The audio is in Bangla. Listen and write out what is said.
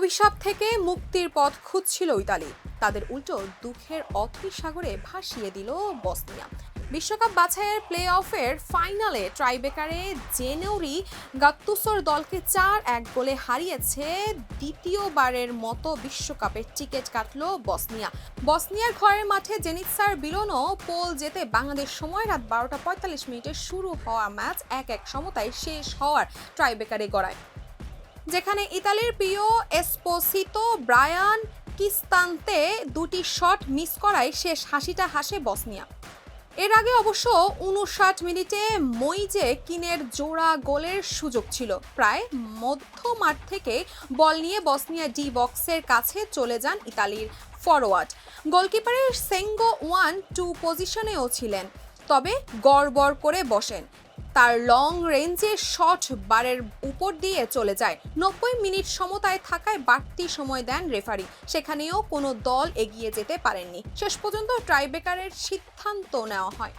অভিশাপ থেকে মুক্তির পথ খুঁজছিল ইতালি, তাদের উল্টো দুঃখের অথৈ সাগরে ভাসিয়ে দিল বসনিয়া। বিশ্বকাপ বাছাইয়ের প্লে অফের ফাইনালে ট্রাইবেকারে জেনেউরি গাত্তুসোর দলকে 4-1 গোলে হারিয়েছে। দ্বিতীয়বারের মতো বিশ্বকাপের টিকিট কাটল বসনিয়ার ঘরের মাঠে জেনিৎসার বিলোনো পোল জেতে বাংলাদেশ সময় রাত 12টা 45 শুরু হওয়া ম্যাচ 1-1 সমতায় শেষ হওয়ার ট্রাইবেকারে গড়ায়, যেখানে ইতালির প্রিয় এসপোসিতো ব্রায়ান কিস্তান্তে দুটি শট মিস করায় শেষ হাসিটা হাসে বসনিয়া। এর আগে অবশ্য 59 মিনিটে মইজে কিনের জোড়া গোলের সুযোগ ছিল। প্রায় মধ্য মাঠ থেকে বল নিয়ে বসনিয়া ডি বক্সের কাছে চলে যান ইতালির ফরওয়ার্ড। গোলকিপারের সেঙ্গো 1-2 পজিশনেও ছিলেন, তবে গড়বড় করে বসেন। তার লং রেঞ্জের শট বারের উপর দিয়ে চলে যায়। 90 মিনিট সমতায় থাকায় বাড়তি সময় দেন রেফারি, সেখানেও কোনো দল এগিয়ে যেতে পারেননি। শেষ পর্যন্ত ট্রাইবেকারের সিদ্ধান্ত নেওয়া হয়।